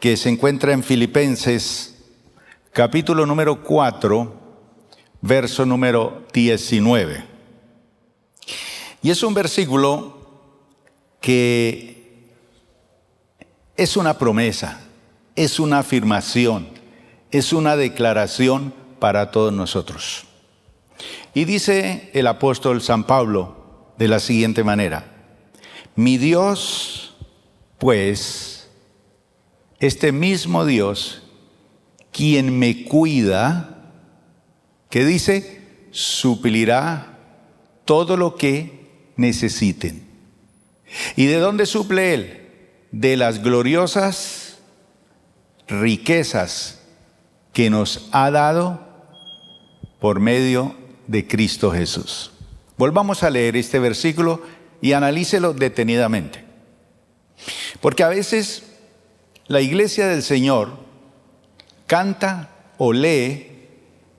que se encuentra en Filipenses, capítulo número 4, verso número 19. Y es un versículo que es una promesa, es una afirmación, es una declaración para todos nosotros. Y dice el apóstol San Pablo de la siguiente manera: mi Dios, pues, este mismo Dios, quien me cuida, que dice, suplirá todo lo que necesiten. ¿Y de dónde suple Él? De las gloriosas riquezas que nos ha dado por medio de Cristo Jesús. Volvamos a leer este versículo y analícelo detenidamente. Porque a veces la iglesia del Señor canta o lee,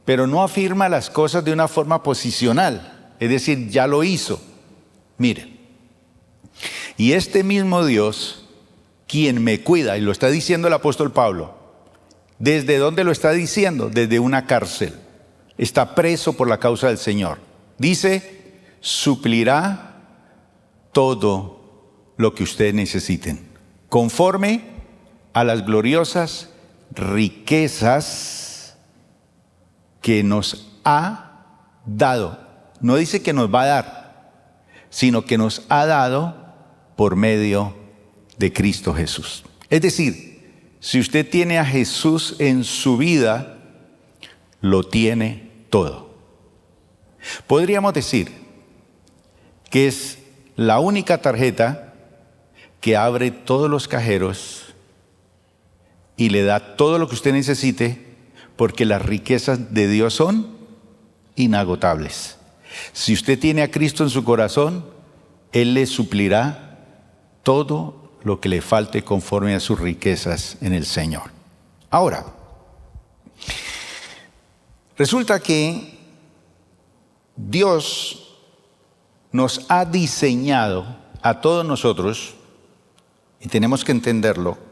pero no afirma las cosas de una forma posicional. Es decir, ya lo hizo. Miren. Y este mismo Dios, quien me cuida, y lo está diciendo el apóstol Pablo, ¿desde dónde lo está diciendo? Desde una cárcel. Está preso por la causa del Señor. Dice, suplirá todo lo que ustedes necesiten, conforme a las gloriosas riquezas que nos ha dado. No dice que nos va a dar, sino que nos ha dado por medio de Cristo Jesús. Es decir, si usted tiene a Jesús en su vida, lo tiene todo. Podríamos decir que es la única tarjeta que abre todos los cajeros y le da todo lo que usted necesite, porque las riquezas de Dios son inagotables. Si usted tiene a Cristo en su corazón, Él le suplirá todo lo que le falte conforme a sus riquezas en el Señor. Ahora, resulta que Dios nos ha diseñado a todos nosotros, y tenemos que entenderlo,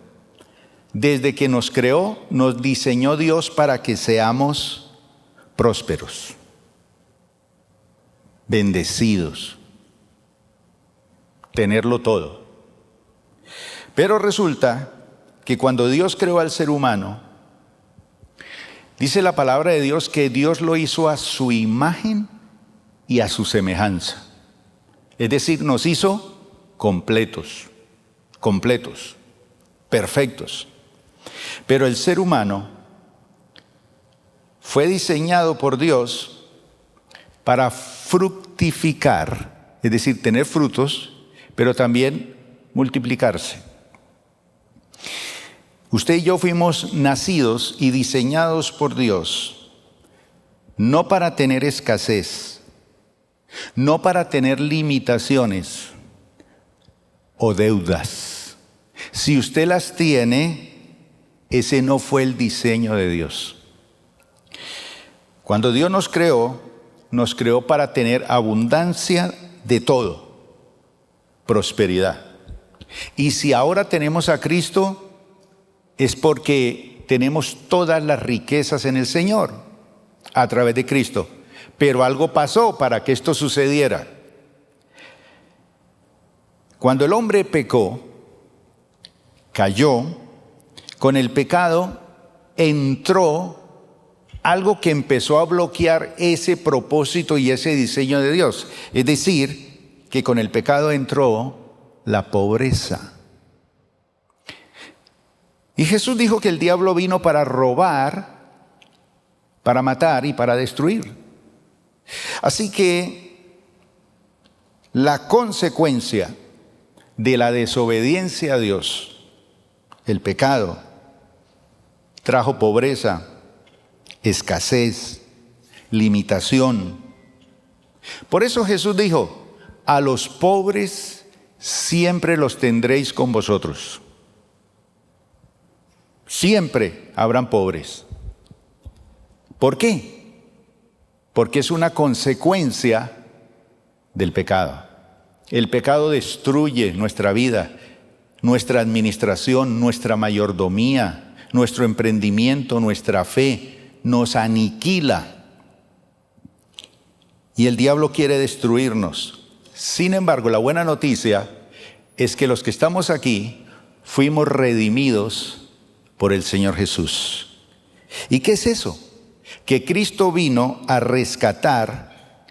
desde que nos creó, nos diseñó Dios para que seamos prósperos, bendecidos, tenerlo todo. Pero resulta que cuando Dios creó al ser humano, dice la palabra de Dios que Dios lo hizo a su imagen y a su semejanza. Es decir, nos hizo completos, perfectos. Pero el ser humano fue diseñado por Dios para fructificar, es decir, tener frutos, pero también multiplicarse. Usted y yo fuimos nacidos y diseñados por Dios, no para tener escasez, no para tener limitaciones o deudas. Si usted las tiene, ese no fue el diseño de Dios. Cuando Dios nos creó para tener abundancia de todo, prosperidad. Y si ahora tenemos a Cristo, es porque tenemos todas las riquezas en el Señor, a través de Cristo. Pero algo pasó para que esto sucediera. Cuando el hombre pecó, cayó, con el pecado entró algo que empezó a bloquear ese propósito y ese diseño de Dios. Es decir, que con el pecado entró la pobreza. Y Jesús dijo que el diablo vino para robar, para matar y para destruir. Así que la consecuencia de la desobediencia a Dios, el pecado, trajo pobreza, escasez, limitación. Por eso Jesús dijo, a los pobres siempre los tendréis con vosotros. Siempre habrán pobres. ¿Por qué? Porque es una consecuencia del pecado. El pecado destruye nuestra vida, nuestra administración, nuestra mayordomía, nuestro emprendimiento, nuestra fe, nos aniquila. Y el diablo quiere destruirnos. Sin embargo, la buena noticia es que los que estamos aquí fuimos redimidos por el Señor Jesús. ¿Y qué es eso? Que Cristo vino a rescatar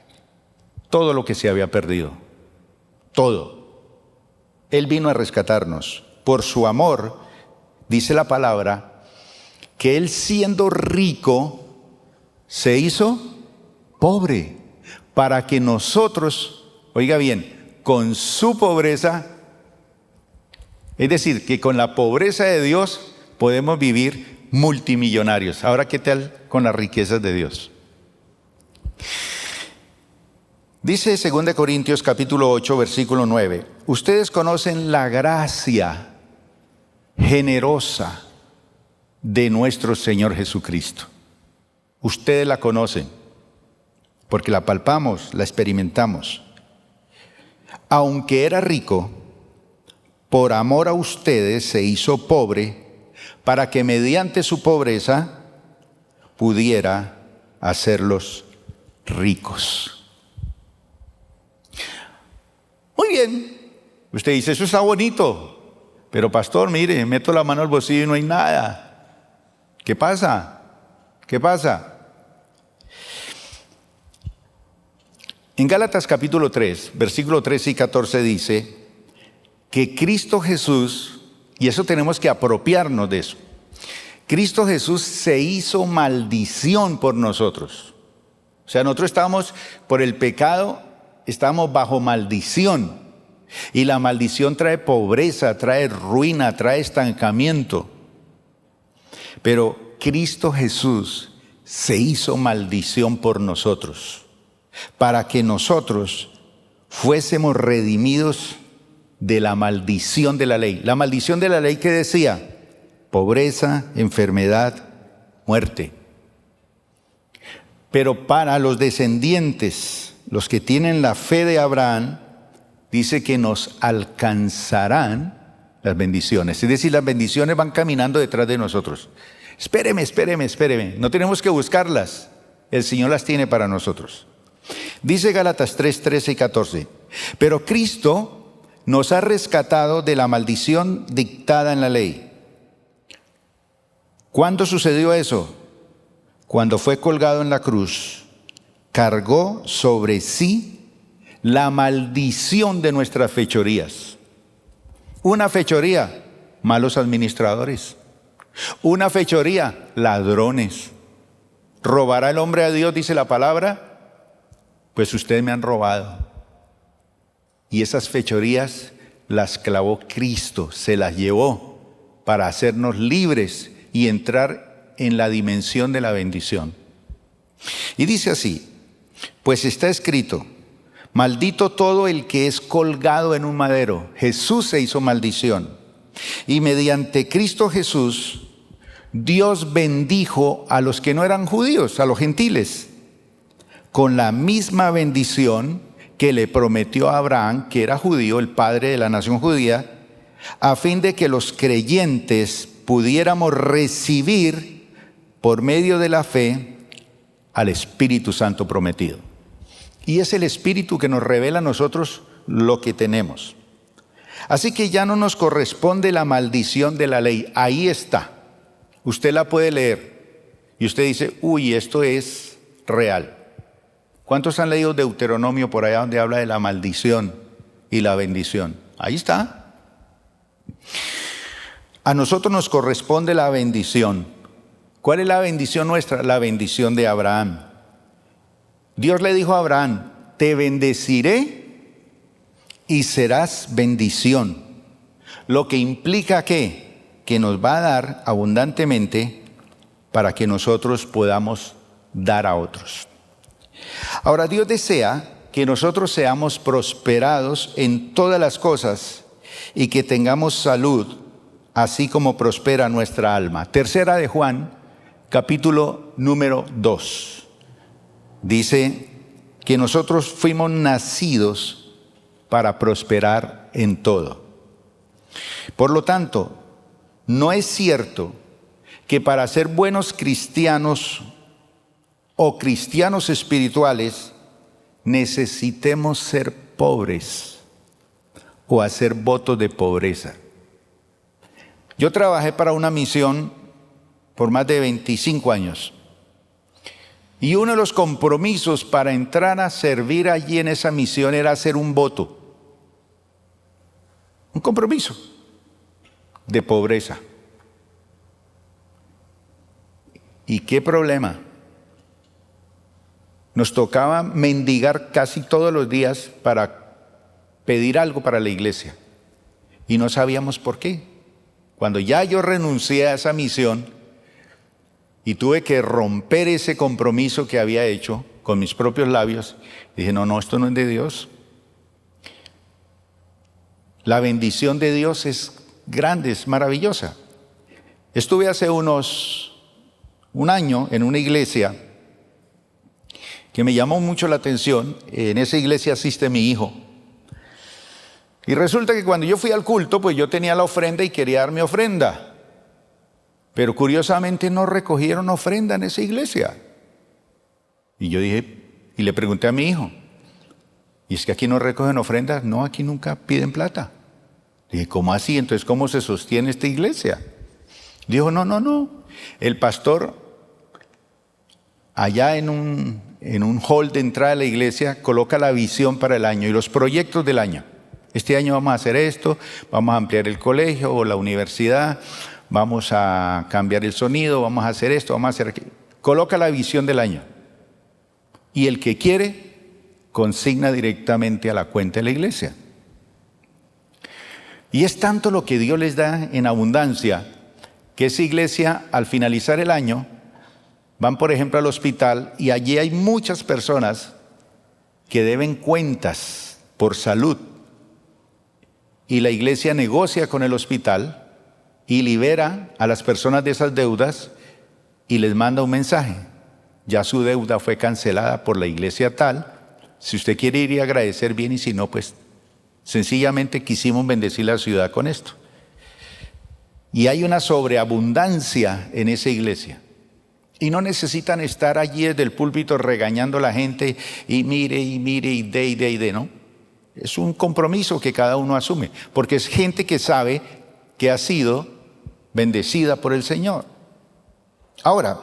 todo lo que se había perdido. Todo. Él vino a rescatarnos. Por su amor, dice la palabra, que Él siendo rico, se hizo pobre, para que nosotros, oiga bien, con su pobreza, es decir, que con la pobreza de Dios podemos vivir multimillonarios. Ahora, ¿qué tal con las riquezas de Dios? Dice 2 Corintios capítulo 8, versículo 9. Ustedes conocen la gracia generosa de nuestro Señor Jesucristo. Ustedes la conocen, porque la palpamos, la experimentamos. Aunque era rico, por amor a ustedes se hizo pobre, para que mediante su pobreza pudiera hacerlos ricos. Muy bien, usted dice, eso está bonito, pero pastor, mire, meto la mano al bolsillo y no hay nada. ¿Qué pasa? ¿Qué pasa? En Gálatas capítulo 3, versículo 13 y 14 dice que Cristo Jesús, y eso tenemos que apropiarnos de eso, Cristo Jesús se hizo maldición por nosotros. O sea, nosotros estamos por el pecado, estamos bajo maldición. Y la maldición trae pobreza, trae ruina, trae estancamiento. Pero Cristo Jesús se hizo maldición por nosotros, para que nosotros fuésemos redimidos de la maldición de la ley. La maldición de la ley que decía, pobreza, enfermedad, muerte. Pero para los descendientes, los que tienen la fe de Abraham, dice que nos alcanzarán las bendiciones. Es decir, las bendiciones van caminando detrás de nosotros. Espéreme. No tenemos que buscarlas. El Señor las tiene para nosotros. Dice Gálatas 3, 13 y 14. Pero Cristo nos ha rescatado de la maldición dictada en la ley. ¿Cuándo sucedió eso? Cuando fue colgado en la cruz, cargó sobre sí la maldición de nuestras fechorías. Una fechoría, malos administradores. Una fechoría, ladrones. ¿Robará el hombre a Dios, dice la palabra? Pues ustedes me han robado. Y esas fechorías las clavó Cristo, se las llevó para hacernos libres y entrar en la dimensión de la bendición. Y dice así, pues está escrito, maldito todo el que es colgado en un madero. Jesús se hizo maldición. Y mediante Cristo Jesús, Dios bendijo a los que no eran judíos, a los gentiles, con la misma bendición que le prometió a Abraham, que era judío, el padre de la nación judía, a fin de que los creyentes pudiéramos recibir por medio de la fe al Espíritu Santo prometido. Y es el Espíritu que nos revela a nosotros lo que tenemos. Así que ya no nos corresponde la maldición de la ley. Ahí está. Usted la puede leer. Y usted dice, uy, esto es real. ¿Cuántos han leído Deuteronomio por allá donde habla de la maldición y la bendición? Ahí está. A nosotros nos corresponde la bendición. ¿Cuál es la bendición nuestra? La bendición de Abraham. Dios le dijo a Abraham, te bendeciré y serás bendición. Lo que implica que nos va a dar abundantemente para que nosotros podamos dar a otros. Ahora, Dios desea que nosotros seamos prosperados en todas las cosas y que tengamos salud, así como prospera nuestra alma. Tercera de Juan, capítulo número 2. Dice que nosotros fuimos nacidos para prosperar en todo. Por lo tanto, no es cierto que para ser buenos cristianos o cristianos espirituales necesitemos ser pobres o hacer votos de pobreza. Yo trabajé para una misión por más de 25 años. Y uno de los compromisos para entrar a servir allí en esa misión era hacer un voto. Un compromiso de pobreza. ¿Y qué problema? Nos tocaba mendigar casi todos los días para pedir algo para la iglesia. Y no sabíamos por qué. Cuando ya yo renuncié a esa misión y tuve que romper ese compromiso que había hecho con mis propios labios, dije, no, esto no es de Dios. La bendición de Dios es grande, es maravillosa. Estuve hace un año en una iglesia que me llamó mucho la atención. En esa iglesia asiste mi hijo. Y resulta que cuando yo fui al culto, pues yo tenía la ofrenda y quería dar mi ofrenda. Pero curiosamente no recogieron ofrenda en esa iglesia. Y yo dije, y le pregunté a mi hijo, ¿y es que aquí no recogen ofrendas? No, aquí nunca piden plata. Dije, ¿cómo así? Entonces, ¿cómo se sostiene esta iglesia? Dijo, no. El pastor, allá en un hall de entrada a la iglesia, coloca la visión para el año y los proyectos del año. Este año vamos a hacer esto, vamos a ampliar el colegio o la universidad, vamos a cambiar el sonido, vamos a hacer esto, vamos a hacer aquello. Coloca la visión del año. Y el que quiere, consigna directamente a la cuenta de la iglesia. Y es tanto lo que Dios les da en abundancia, que esa iglesia, al finalizar el año, van por ejemplo al hospital y allí hay muchas personas que deben cuentas por salud. Y la iglesia negocia con el hospital y libera a las personas de esas deudas y les manda un mensaje. Ya su deuda fue cancelada por la iglesia tal. Si usted quiere ir y agradecer, bien, y si no, pues sencillamente quisimos bendecir la ciudad con esto. Y hay una sobreabundancia en esa iglesia. Y no necesitan estar allí desde el púlpito regañando a la gente y mire, y de, ¿no? Es un compromiso que cada uno asume, porque es gente que sabe que ha sido bendecida por el Señor. Ahora,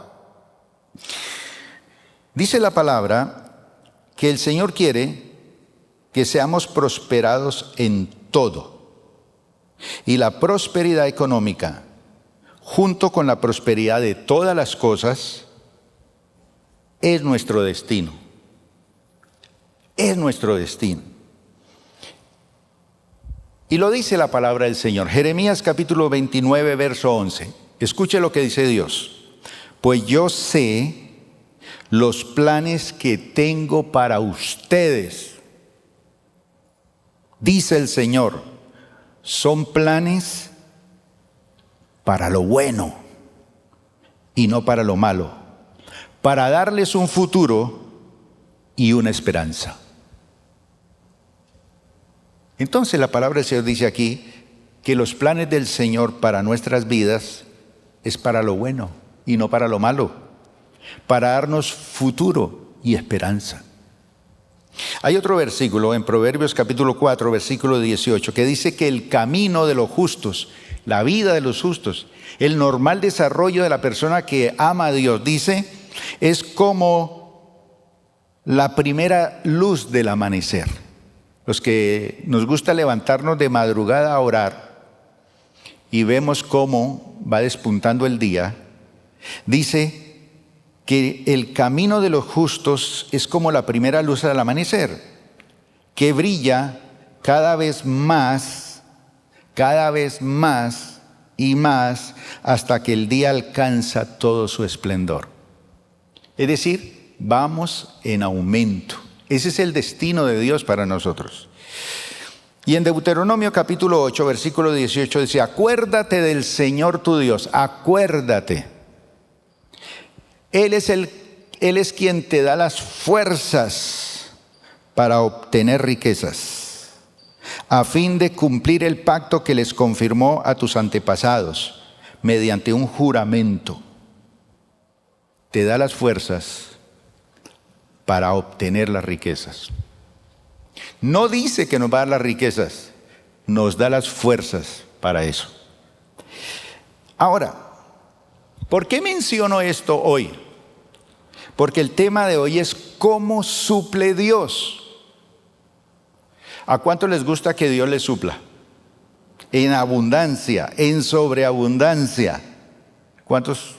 dice la palabra que el Señor quiere que seamos prosperados en todo. Y la prosperidad económica, junto con la prosperidad de todas las cosas, es nuestro destino. Es nuestro destino. Y lo dice la palabra del Señor. Jeremías capítulo 29, verso 11. Escuche lo que dice Dios. Pues yo sé los planes que tengo para ustedes, dice el Señor, son planes para lo bueno y no para lo malo, para darles un futuro y una esperanza. Entonces la palabra del Señor dice aquí que los planes del Señor para nuestras vidas es para lo bueno y no para lo malo, para darnos futuro y esperanza. Hay otro versículo en Proverbios capítulo 4, versículo 18, que dice que el camino de los justos, la vida de los justos, el normal desarrollo de la persona que ama a Dios, dice, es como la primera luz del amanecer. Los que nos gusta levantarnos de madrugada a orar y vemos cómo va despuntando el día, dice que el camino de los justos es como la primera luz al amanecer, que brilla cada vez más y más hasta que el día alcanza todo su esplendor. Es decir, vamos en aumento. Ese es el destino de Dios para nosotros. Y en Deuteronomio capítulo 8, versículo 18 dice, acuérdate del Señor tu Dios, acuérdate. Él es quien te da las fuerzas para obtener riquezas. a fin de cumplir el pacto que les confirmó a tus antepasados mediante un juramento. Te da las fuerzas para obtener las riquezas. No dice que nos va a dar las riquezas, nos da las fuerzas para eso. Ahora, ¿por qué menciono esto hoy? Porque el tema de hoy es cómo suple Dios. ¿A cuánto les gusta que Dios les supla? En abundancia, en sobreabundancia. ¿Cuántos?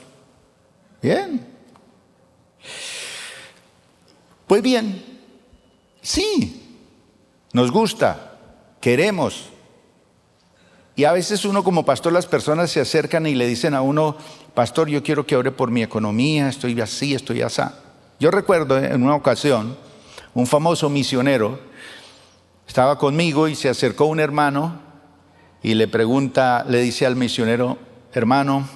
Bien. Pues bien, sí, nos gusta, queremos. Y a veces uno como pastor, las personas se acercan y le dicen a uno: pastor, yo quiero que ore por mi economía, estoy así, estoy así. Yo recuerdo en una ocasión, un famoso misionero estaba conmigo y se acercó un hermano y le dice al misionero: hermano,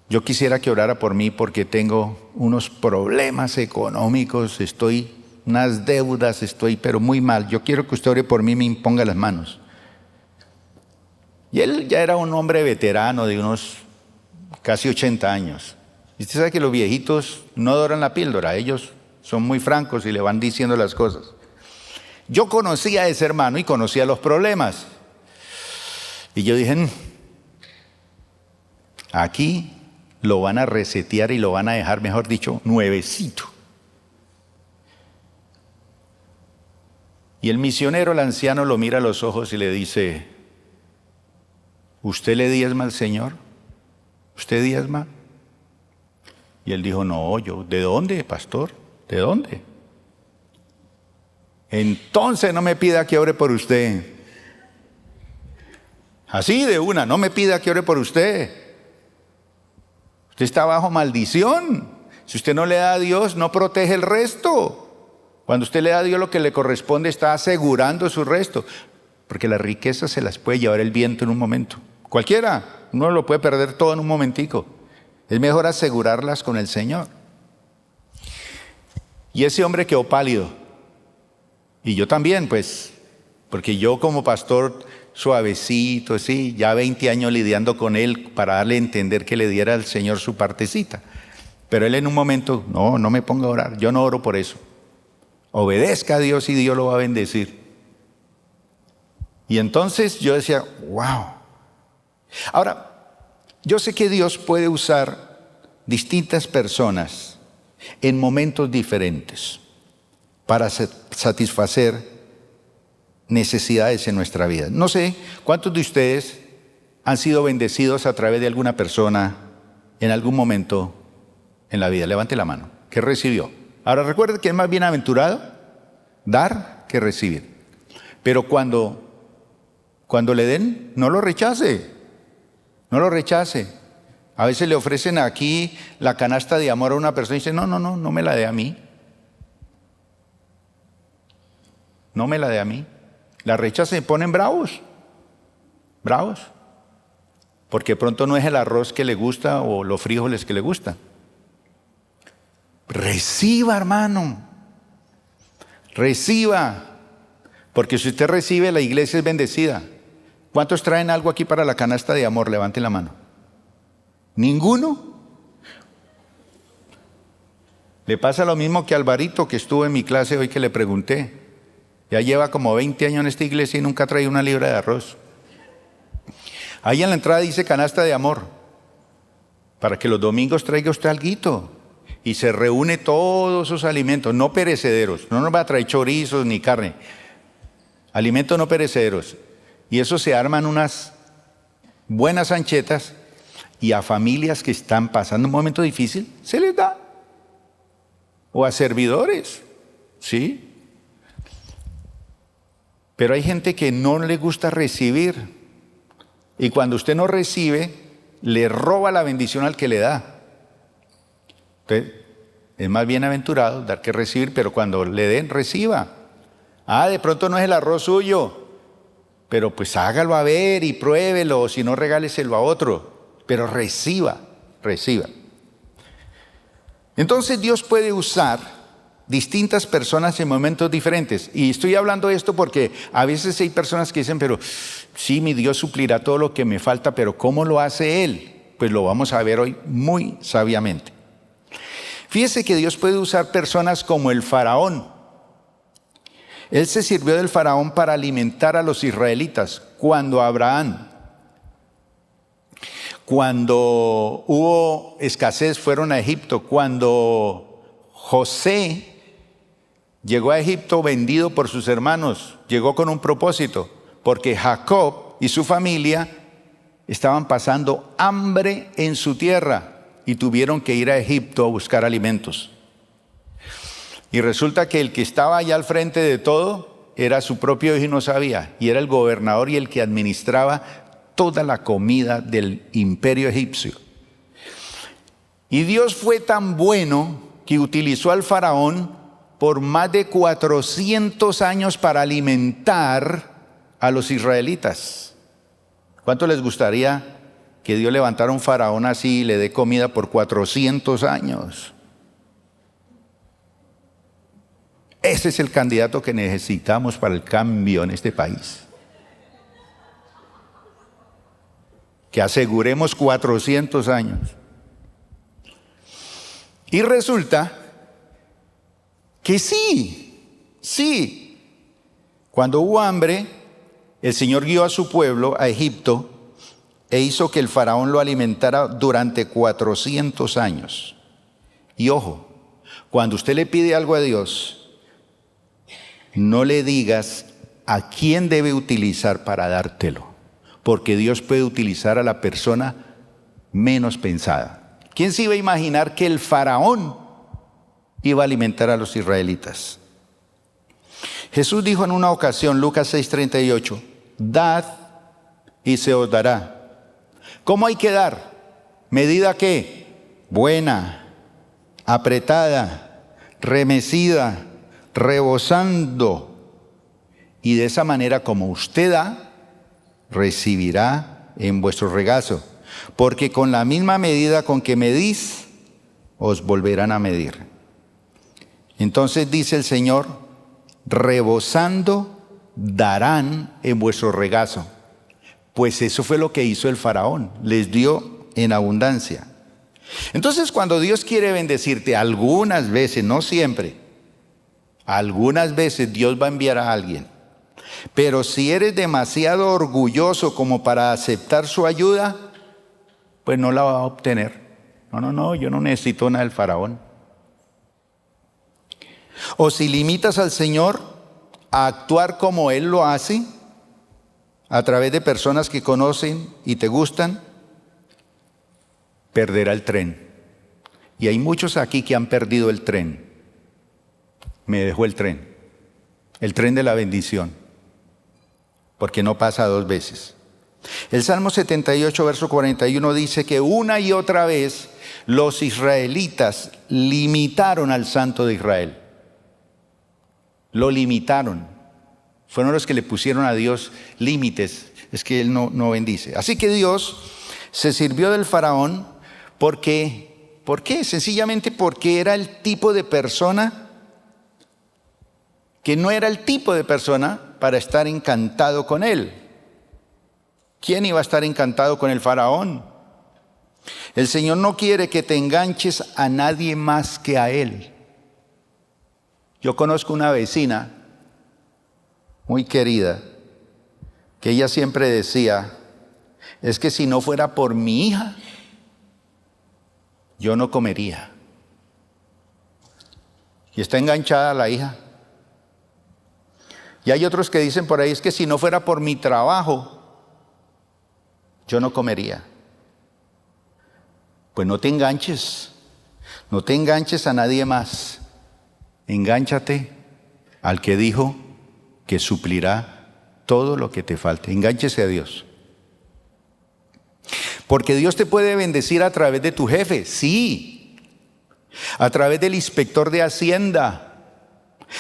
yo quisiera que orara por mí porque tengo unos problemas económicos, unas deudas, pero muy mal. Yo quiero que usted ore por mí y me imponga las manos. Y él ya era un hombre veterano de unos casi 80 años. Y usted sabe que los viejitos no doran la píldora, ellos son muy francos y le van diciendo las cosas. Yo conocía a ese hermano y conocía los problemas. Y yo dije: aquí lo van a resetear y lo van a dejar, mejor dicho, nuevecito. Y el misionero, el anciano, lo mira a los ojos y le dice: ¿usted le diezma al Señor? ¿Usted diezma? Y él dijo: no, yo. ¿De dónde, pastor? ¿De dónde? Entonces no me pida que ore por usted. Así de una, no me pida que ore por usted. Usted está bajo maldición. Si usted no le da a Dios, no protege el resto. Cuando usted le da a Dios lo que le corresponde, está asegurando su resto. Porque las riquezas se las puede llevar el viento en un momento. Cualquiera, uno lo puede perder todo en un momentico. Es mejor asegurarlas con el Señor. Y ese hombre quedó pálido. Y yo también, pues, porque yo como pastor suavecito, sí, ya 20 años lidiando con él para darle a entender que le diera al Señor su partecita. Pero él en un momento: no me ponga a orar, yo no oro por eso. Obedezca a Dios y Dios lo va a bendecir. Y entonces yo decía: wow. Ahora, yo sé que Dios puede usar distintas personas en momentos diferentes para satisfacer necesidades en nuestra vida. No sé cuántos de ustedes han sido bendecidos a través de alguna persona en algún momento en la vida. Levante la mano. ¿Qué recibió? Ahora recuerde que es más bienaventurado dar que recibir. Pero cuando le den, no lo rechace. No lo rechace. A veces le ofrecen aquí la canasta de amor a una persona y dice: no me la dé a mí. No me la dé a mí. La rechazan y ponen bravos. Bravos. Porque pronto no es el arroz que le gusta o los frijoles que le gustan. Reciba, hermano. Reciba. Porque si usted recibe, la iglesia es bendecida. ¿Cuántos traen algo aquí para la canasta de amor? Levanten la mano. ¿Ninguno? Le pasa lo mismo que a Alvarito, que estuvo en mi clase hoy, que le pregunté. Ya lleva como 20 años en esta iglesia y nunca ha traído una libra de arroz. Ahí en la entrada dice canasta de amor, para que los domingos traiga usted alguito. Y se reúne todos esos alimentos, no perecederos. No nos va a traer chorizos ni carne. Alimentos no perecederos. Y eso se arman unas buenas anchetas, y a familias que están pasando un momento difícil se les da. O a servidores, ¿sí? Pero hay gente que no le gusta recibir. Y cuando usted no recibe, le roba la bendición al que le da. Entonces, es más bienaventurado dar que recibir, pero cuando le den, reciba. De pronto no es el arroz suyo, pero pues hágalo a ver y pruébelo, o si no, regáleselo a otro. Pero reciba. Entonces Dios puede usar distintas personas en momentos diferentes. Y estoy hablando de esto porque a veces hay personas que dicen, pero sí, mi Dios suplirá todo lo que me falta, pero ¿cómo lo hace Él? Pues lo vamos a ver hoy muy sabiamente. Fíjese que Dios puede usar personas como el faraón. Él se sirvió del faraón para alimentar a los israelitas. Cuando hubo escasez, fueron a Egipto. Cuando José llegó a Egipto vendido por sus hermanos, llegó con un propósito, porque Jacob y su familia estaban pasando hambre en su tierra y tuvieron que ir a Egipto a buscar alimentos. Y resulta que el que estaba allá al frente de todo era su propio hijo y no sabía, y era el gobernador y el que administraba toda la comida del imperio egipcio. Y Dios fue tan bueno que utilizó al faraón por más de 400 años para alimentar a los israelitas. ¿Cuánto les gustaría que Dios levantara un faraón así y le dé comida por 400 años? Ese es el candidato que necesitamos para el cambio en este país. Que aseguremos 400 años. Y resulta que sí. Cuando hubo hambre, el Señor guió a su pueblo a Egipto e hizo que el faraón lo alimentara durante 400 años. Y ojo, cuando usted le pide algo a Dios, no le digas a quién debe utilizar para dártelo, porque Dios puede utilizar a la persona menos pensada. ¿Quién se iba a imaginar que el faraón iba a alimentar a los israelitas? Jesús dijo en una ocasión, Lucas 6:38, dad y se os dará. ¿Cómo hay que dar? ¿Medida qué? Buena, apretada, remecida, rebosando. Y de esa manera como usted da, recibirá en vuestro regazo. Porque con la misma medida con que medís, os volverán a medir. Entonces dice el Señor, rebosando darán en vuestro regazo. Pues eso fue lo que hizo el faraón, les dio en abundancia. Entonces cuando Dios quiere bendecirte, algunas veces, no siempre, algunas veces Dios va a enviar a alguien. Pero si eres demasiado orgulloso como para aceptar su ayuda, pues no la va a obtener. No, yo no necesito nada del faraón. O si limitas al Señor a actuar como Él lo hace, a través de personas que conocen y te gustan, perderá el tren. Y hay muchos aquí que han perdido el tren. Me dejó el tren de la bendición, porque no pasa dos veces. El Salmo 78, verso 41 dice que una y otra vez los israelitas limitaron al Santo de Israel. Lo limitaron. Fueron los que le pusieron a Dios límites. Es que Él no bendice. Así que Dios se sirvió del faraón porque, ¿por qué? Sencillamente porque era el tipo de persona que no era el tipo de persona para estar encantado con él. ¿Quién iba a estar encantado con el faraón? El Señor no quiere que te enganches a nadie más que a Él. Yo conozco una vecina muy querida que ella siempre decía, es que si no fuera por mi hija, yo no comería. Y está enganchada a la hija. Y hay otros que dicen por ahí, es que si no fuera por mi trabajo, yo no comería. Pues no te enganches a nadie más. Engánchate al que dijo que suplirá todo lo que te falte. Engánchese a Dios. Porque Dios te puede bendecir a través de tu jefe, sí. A través del inspector de Hacienda.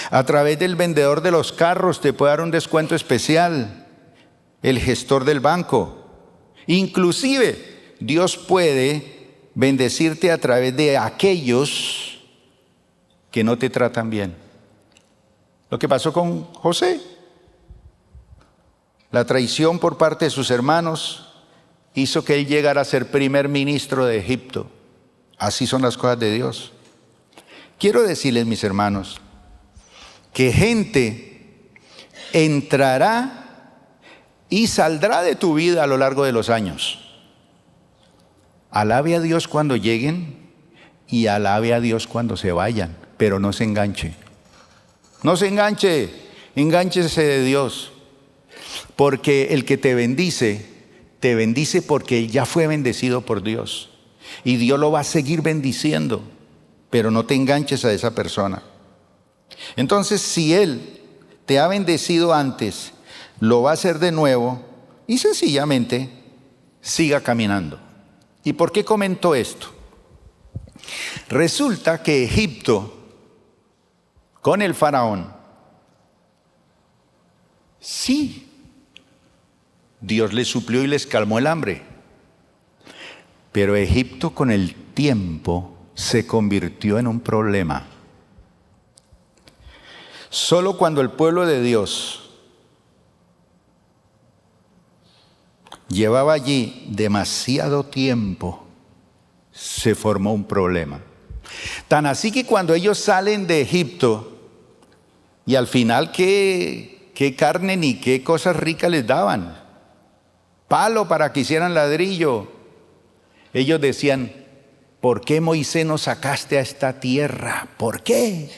A través del vendedor de los carros te puede dar un descuento especial. El gestor del banco. Inclusive, Dios puede bendecirte a través de aquellos que no te tratan bien. Lo que pasó con José. La traición por parte de sus hermanos hizo que él llegara a ser primer ministro de Egipto. Así son las cosas de Dios. Quiero decirles, mis hermanos, que gente entrará y saldrá de tu vida a lo largo de los años. Alabe a Dios cuando lleguen y alabe a Dios cuando se vayan, pero no se enganche. No se enganche, engánchese de Dios. Porque el que te bendice porque él ya fue bendecido por Dios. Y Dios lo va a seguir bendiciendo, pero no te enganches a esa persona. Entonces, si Él te ha bendecido antes, lo va a hacer de nuevo y sencillamente siga caminando. ¿Y por qué comento esto? Resulta que Egipto, con el faraón, sí, Dios les suplió y les calmó el hambre. Pero Egipto con el tiempo se convirtió en un problema. Solo cuando el pueblo de Dios llevaba allí demasiado tiempo, se formó un problema. Tan así que cuando ellos salen de Egipto, y al final qué carne ni qué cosas ricas les daban, palo para que hicieran ladrillo. Ellos decían, ¿por qué, Moisés, nos sacaste a esta tierra? ¿Por qué?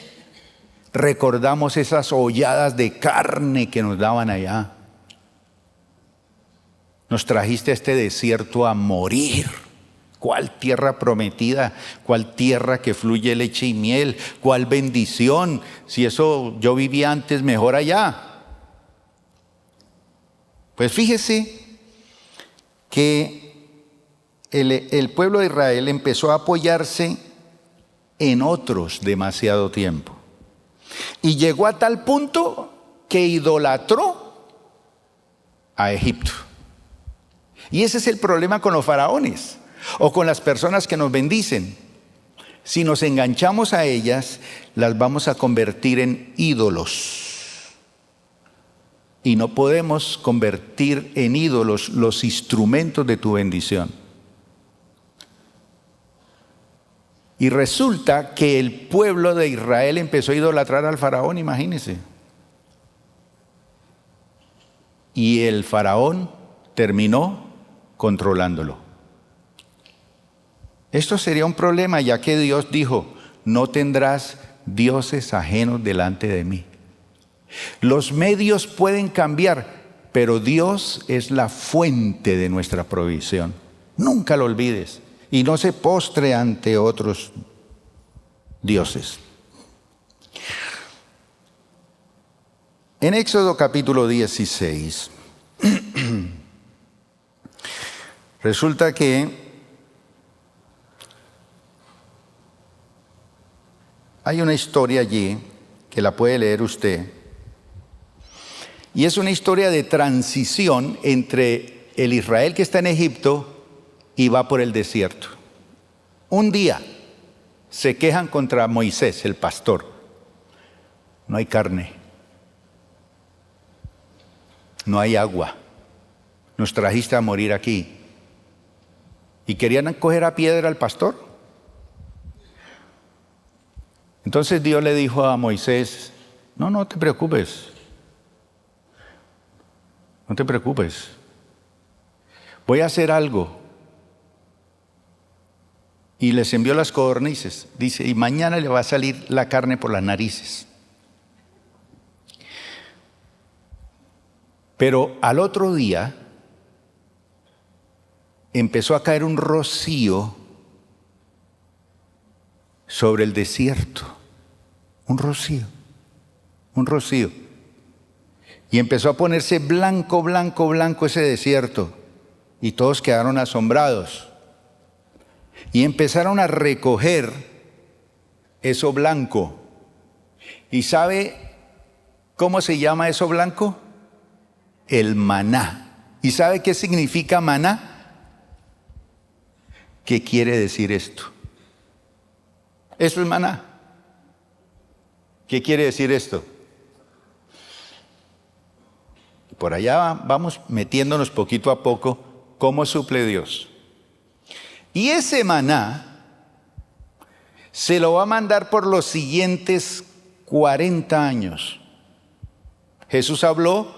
Recordamos esas holladas de carne que nos daban allá. Nos trajiste a este desierto a morir. ¿Cuál tierra prometida? ¿Cuál tierra que fluye leche y miel? ¿Cuál bendición? Si eso yo vivía antes mejor allá. Pues fíjese que el pueblo de Israel empezó a apoyarse en otros demasiado tiempo. Y llegó a tal punto que idolatró a Egipto. Y ese es el problema con los faraones o con las personas que nos bendicen. Si nos enganchamos a ellas, las vamos a convertir en ídolos. Y no podemos convertir en ídolos los instrumentos de tu bendición. Y resulta que el pueblo de Israel empezó a idolatrar al faraón, imagínense. Y el faraón terminó controlándolo. Esto sería un problema, ya que Dios dijo, no tendrás dioses ajenos delante de mí. Los medios pueden cambiar, pero Dios es la fuente de nuestra provisión. Nunca lo olvides. Y no se postre ante otros dioses. En Éxodo capítulo 16, resulta que hay una historia allí que la puede leer usted. Y es una historia de transición entre el Israel que está en Egipto y va por el desierto. Un día se quejan contra Moisés, el pastor. No hay carne, no hay agua, nos trajiste a morir aquí. Y querían coger a piedra al pastor. Entonces Dios le dijo a Moisés, no te preocupes, no te preocupes, voy a hacer algo. Y les envió las codornices. Dice, y mañana le va a salir la carne por las narices. Pero al otro día empezó a caer un rocío sobre el desierto. Un rocío. Y empezó a ponerse blanco, blanco, blanco ese desierto. Y todos quedaron asombrados. Y empezaron a recoger eso blanco. ¿Y sabe cómo se llama eso blanco? El maná. ¿Y sabe qué significa maná? ¿Qué quiere decir esto? Eso es maná. ¿Qué quiere decir esto? Por allá vamos metiéndonos poquito a poco cómo suple Dios. Y ese maná se lo va a mandar por los siguientes 40 años. Jesús habló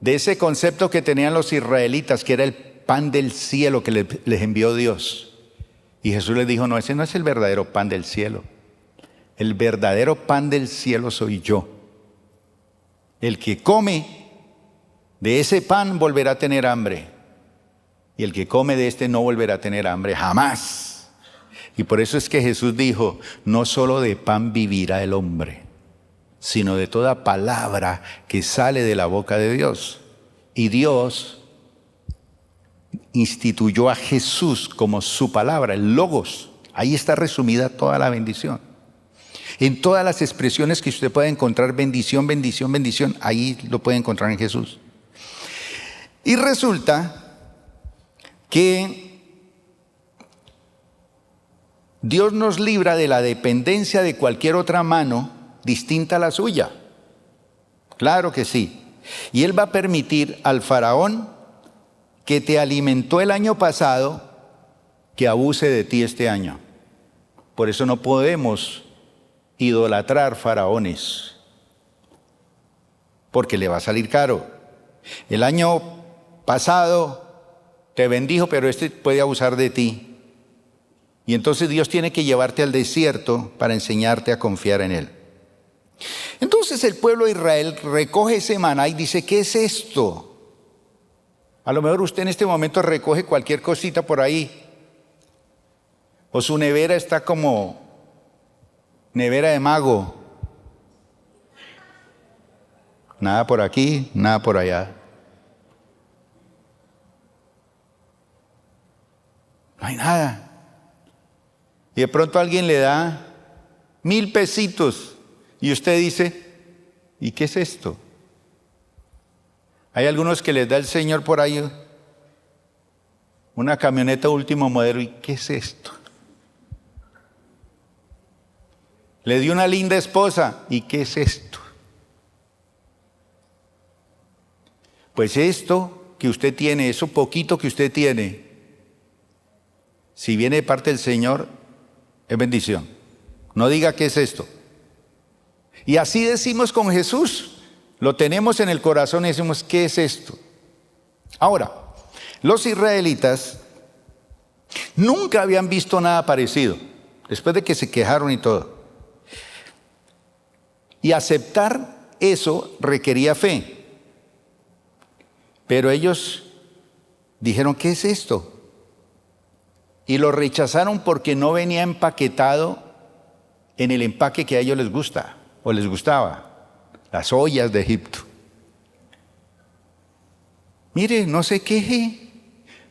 de ese concepto que tenían los israelitas, que era el pan del cielo que les envió Dios. Y Jesús les dijo, no, ese no es el verdadero pan del cielo. El verdadero pan del cielo soy yo. El que come de ese pan volverá a tener hambre. Y el que come de este no volverá a tener hambre jamás. Y por eso es que Jesús dijo, no solo de pan vivirá el hombre, sino de toda palabra que sale de la boca de Dios. Y Dios instituyó a Jesús como su palabra, el Logos. Ahí está resumida toda la bendición. En todas las expresiones que usted pueda encontrar, bendición, bendición, bendición, ahí lo puede encontrar en Jesús. Y resulta que Dios nos libra de la dependencia de cualquier otra mano distinta a la suya. Claro que sí. Y Él va a permitir al faraón que te alimentó el año pasado que abuse de ti este año. Por eso no podemos idolatrar faraones, porque le va a salir caro. El año pasado te bendijo, pero este puede abusar de ti. Y entonces Dios tiene que llevarte al desierto para enseñarte a confiar en Él. Entonces el pueblo de Israel recoge ese maná y dice, ¿qué es esto? A lo mejor usted en este momento recoge cualquier cosita por ahí. O su nevera está como nevera de mago. Nada por aquí, nada por allá. No hay nada. Y de pronto alguien le da 1,000 pesitos y usted dice, ¿y qué es esto? Hay algunos que les da el Señor por ahí una camioneta último modelo. ¿Y qué es esto? Le dio una linda esposa. ¿Y qué es esto? Pues esto que usted tiene, eso poquito que usted tiene, si viene de parte del Señor, es bendición. No diga qué es esto. Y así decimos con Jesús. Lo tenemos en el corazón y decimos, ¿qué es esto? Ahora, los israelitas nunca habían visto nada parecido, después de que se quejaron y todo. Y aceptar eso requería fe. Pero ellos dijeron, ¿qué es esto? Y lo rechazaron porque no venía empaquetado en el empaque que a ellos les gusta o les gustaba. Las ollas de Egipto. Mire, no se queje.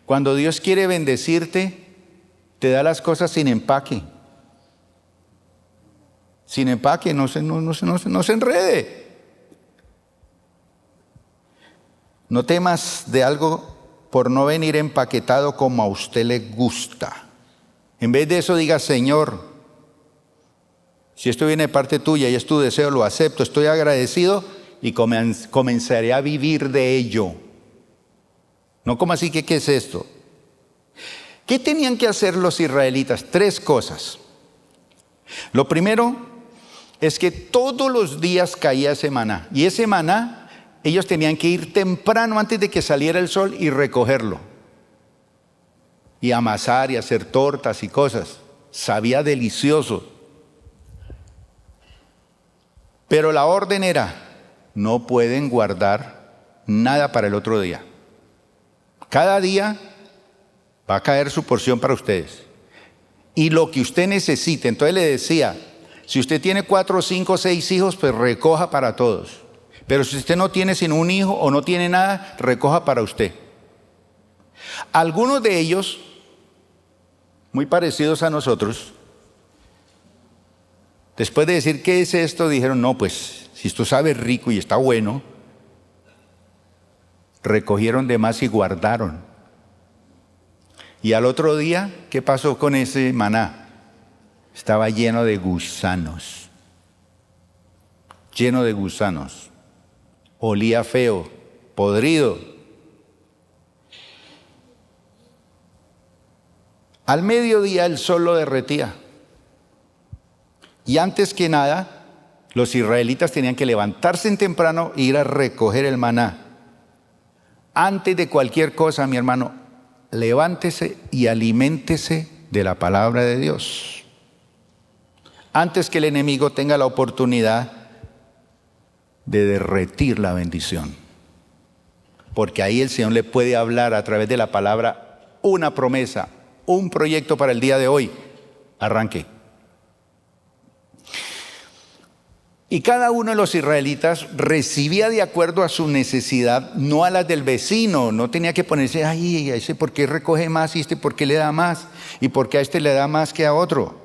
Cuando Dios quiere bendecirte, te da las cosas sin empaque. Sin empaque, no se enrede. No temas de algo por no venir empaquetado como a usted le gusta. En vez de eso diga, Señor, si esto viene de parte tuya y es tu deseo, lo acepto, estoy agradecido y comenzaré a vivir de ello. No, como así que, ¿qué es esto? ¿Qué tenían que hacer los israelitas? 3 cosas. Lo primero es que todos los días caía ese maná. Y ese maná, ellos tenían que ir temprano antes de que saliera el sol y recogerlo. Y amasar y hacer tortas y cosas. Sabía delicioso. Pero la orden era, no pueden guardar nada para el otro día. Cada día va a caer su porción para ustedes. Y lo que usted necesite. Entonces le decía, si usted tiene 4, 5, 6 hijos, pues recoja para todos. Pero si usted no tiene sino un hijo o no tiene nada, recoja para usted. Algunos de ellos, muy parecidos a nosotros, después de decir, ¿qué es esto? Dijeron, no, pues, si esto sabe rico y está bueno, recogieron de más y guardaron. Y al otro día, ¿qué pasó con ese maná? Estaba lleno de gusanos. Lleno de gusanos. Olía feo, podrido. Al mediodía el sol lo derretía. Y antes que nada, los israelitas tenían que levantarse en temprano e ir a recoger el maná. Antes de cualquier cosa, mi hermano, levántese y aliméntese de la palabra de Dios. Antes que el enemigo tenga la oportunidad de derretir la bendición. Porque ahí el Señor le puede hablar a través de la palabra una promesa, un proyecto para el día de hoy. Arranque. Y cada uno de los israelitas recibía de acuerdo a su necesidad, no a las del vecino. No tenía que ponerse, ay, ese por qué recoge más y este por qué le da más. Y por qué a este le da más que a otro.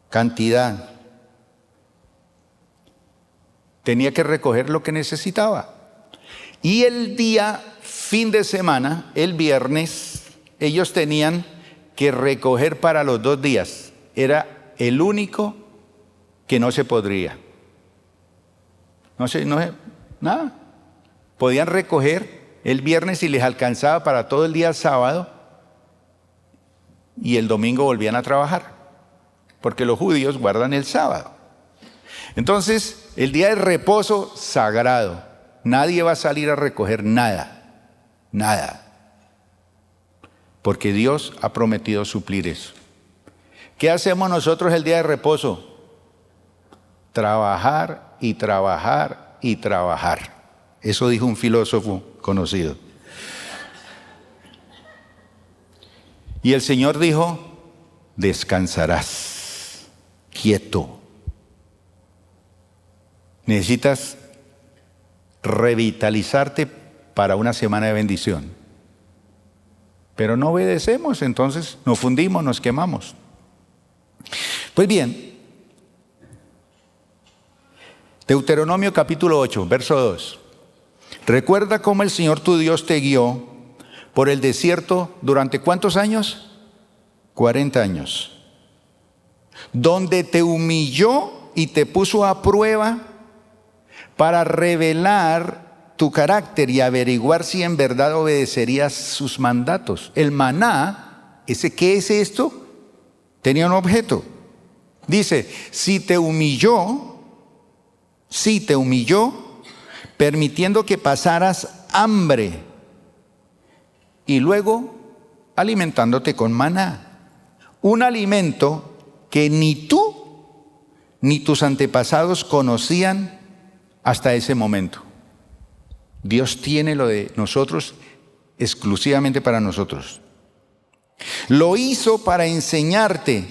Cantidad. Tenía que recoger lo que necesitaba. Y el día, fin de semana, el viernes, ellos tenían que recoger para los 2 días. Era el único que no se podría. Nada. Podían recoger el viernes y les alcanzaba para todo el día sábado y el domingo volvían a trabajar, porque los judíos guardan el sábado. Entonces, el día de reposo sagrado, nadie va a salir a recoger nada, porque Dios ha prometido suplir eso. ¿Qué hacemos nosotros el día de reposo? Trabajar y trabajar y trabajar. Eso dijo un filósofo conocido. Y el Señor dijo, descansarás, quieto. Necesitas revitalizarte para una semana de bendición. Pero no obedecemos, entonces nos fundimos, nos quemamos. Pues bien, Deuteronomio capítulo 8, verso 2. Recuerda cómo el Señor tu Dios te guió por el desierto durante ¿cuántos años? 40 años. Donde te humilló y te puso a prueba para revelar tu carácter y averiguar si en verdad obedecerías sus mandatos. El maná, ¿qué es esto? Tenía un objeto. Dice, si te humilló, permitiendo que pasaras hambre y luego alimentándote con maná. Un alimento que ni tú ni tus antepasados conocían hasta ese momento. Dios tiene lo de nosotros exclusivamente para nosotros. Lo hizo para enseñarte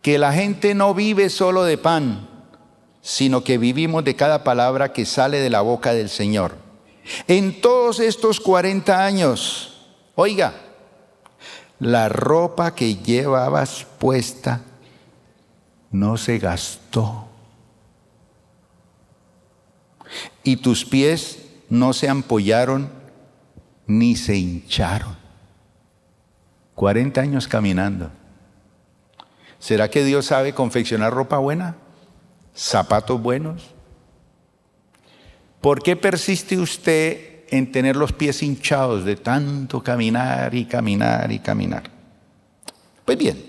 que la gente no vive solo de pan, sino que vivimos de cada palabra que sale de la boca del Señor. En todos estos 40 años, oiga, la ropa que llevabas puesta no se gastó. Y tus pies no se ampollaron ni se hincharon. 40 años caminando. ¿Será que Dios sabe confeccionar ropa buena? ¿Zapatos buenos? ¿Por qué persiste usted en tener los pies hinchados de tanto caminar y caminar y caminar? Pues bien,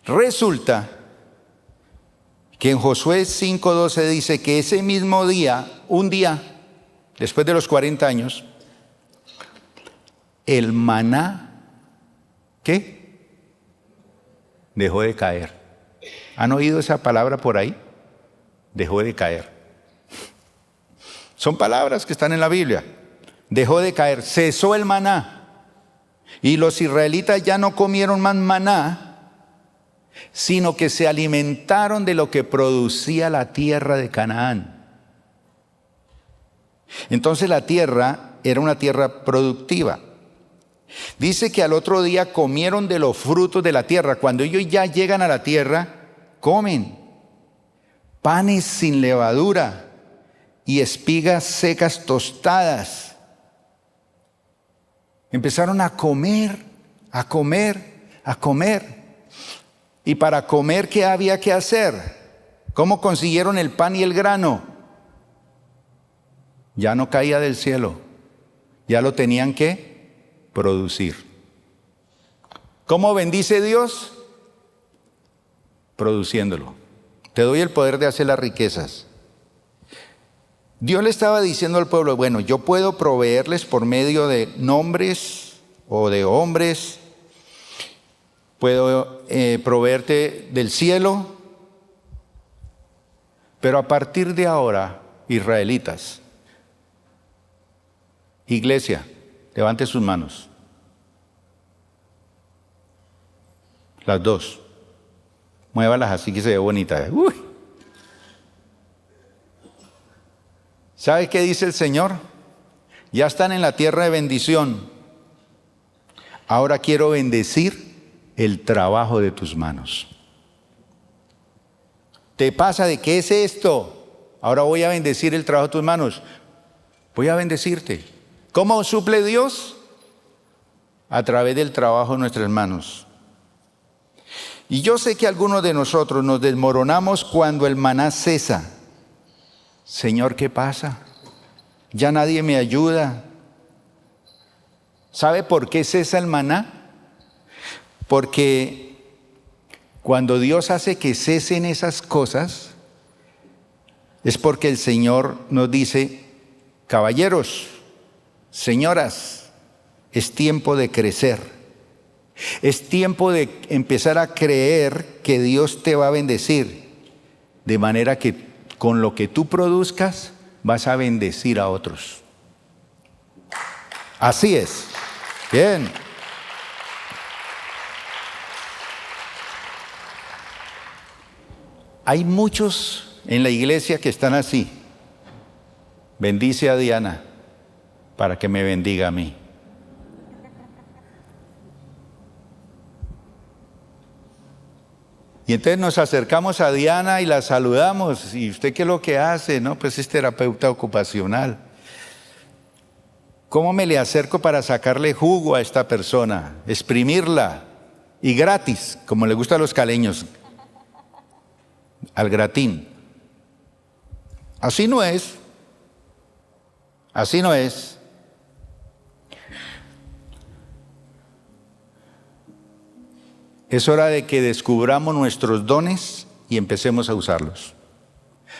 resulta que en Josué 5:12 dice que ese mismo día, un día después de los 40 años, el maná, ¿qué? Dejó de caer. ¿Han oído esa palabra por ahí? Dejó de caer. Son palabras que están en la Biblia. Dejó de caer, cesó el maná. Y los israelitas ya no comieron más maná, sino que se alimentaron de lo que producía la tierra de Canaán. Entonces la tierra era una tierra productiva. Dice que al otro día comieron de los frutos de la tierra. Cuando ellos ya llegan a la tierra, comen panes sin levadura y espigas secas tostadas. Empezaron a comer a comer, a comer. Y para comer, ¿qué había que hacer? ¿Cómo consiguieron el pan y el grano? Ya no caía del cielo, ya lo tenían que producir. ¿Cómo bendice Dios? Produciéndolo. Te doy el poder de hacer las riquezas. Dios le estaba diciendo al pueblo, bueno, yo puedo proveerles por medio de nombres o de hombres, puedo proveerte del cielo, pero a partir de ahora, israelitas, iglesia, levante sus manos. Las dos. Muévalas así que se ve bonita. Uy. ¿Sabe qué dice el Señor? Ya están en la tierra de bendición. Ahora quiero bendecir el trabajo de tus manos. ¿Te pasa de qué es esto? Ahora voy a bendecir el trabajo de tus manos. Voy a bendecirte. ¿Cómo suple Dios? A través del trabajo de nuestras manos. Y yo sé que algunos de nosotros nos desmoronamos cuando el maná cesa. Señor, ¿qué pasa? Ya nadie me ayuda. ¿Sabe por qué cesa el maná? Porque cuando Dios hace que cesen esas cosas, es porque el Señor nos dice, caballeros, señoras, es tiempo de crecer. Es tiempo de empezar a creer que Dios te va a bendecir, de manera que con lo que tú produzcas vas a bendecir a otros. Así es. Bien. Hay muchos en la iglesia que están así. Bendice a Diana para que me bendiga a mí. Y entonces nos acercamos a Diana y la saludamos. ¿Y usted qué es lo que hace? No, pues es terapeuta ocupacional. ¿Cómo me le acerco para sacarle jugo a esta persona? Exprimirla. Y gratis, como le gusta a los caleños. Al gratín. Así no es. Así no es. Es hora de que descubramos nuestros dones y empecemos a usarlos.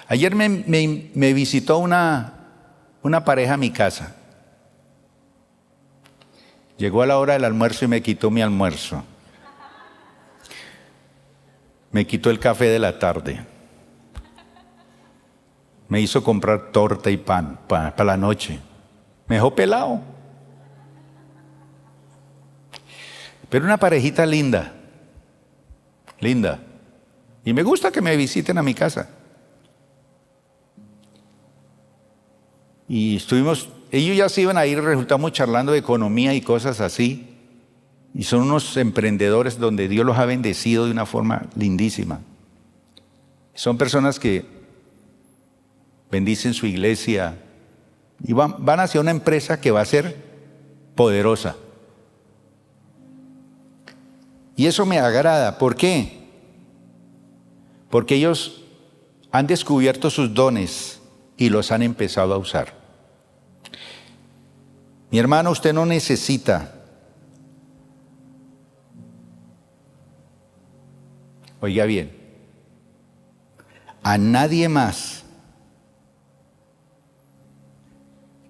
Ayer me visitó una pareja a mi casa. Llegó a la hora del almuerzo y me quitó mi almuerzo. Me quitó el café de la tarde. Me hizo comprar torta y pan para la noche. Me dejó pelado. Pero una parejita linda. Linda. Y me gusta que me visiten a mi casa. Y ellos ya se iban a ir, resultamos charlando de economía y cosas así. Y son unos emprendedores donde Dios los ha bendecido de una forma lindísima. Son personas que bendicen su iglesia y van hacia una empresa que va a ser poderosa. Y eso me agrada. ¿Por qué? Porque ellos han descubierto sus dones y los han empezado a usar. Mi hermano, usted no necesita, oiga bien, a nadie más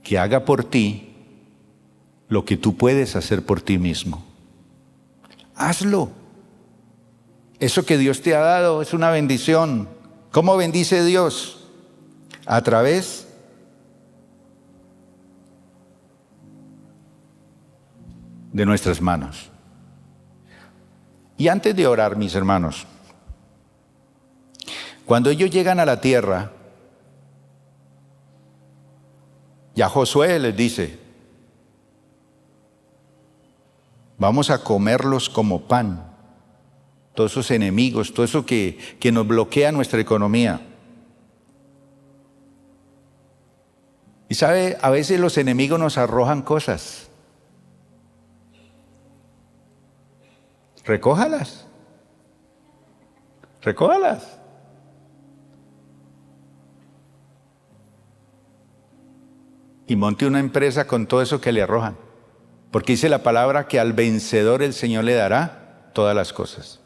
que haga por ti lo que tú puedes hacer por ti mismo. Hazlo. Eso que Dios te ha dado es una bendición. ¿Cómo bendice Dios? A través de nuestras manos. Y antes de orar, mis hermanos, cuando ellos llegan a la tierra, ya Josué les dice, vamos a comerlos como pan. Todos esos enemigos, todo eso que nos bloquea nuestra economía. Y sabe, a veces los enemigos nos arrojan cosas. recójalas. Recójalas. Y monte una empresa con todo eso que le arrojan. Porque dice la palabra que al vencedor el Señor le dará todas las cosas.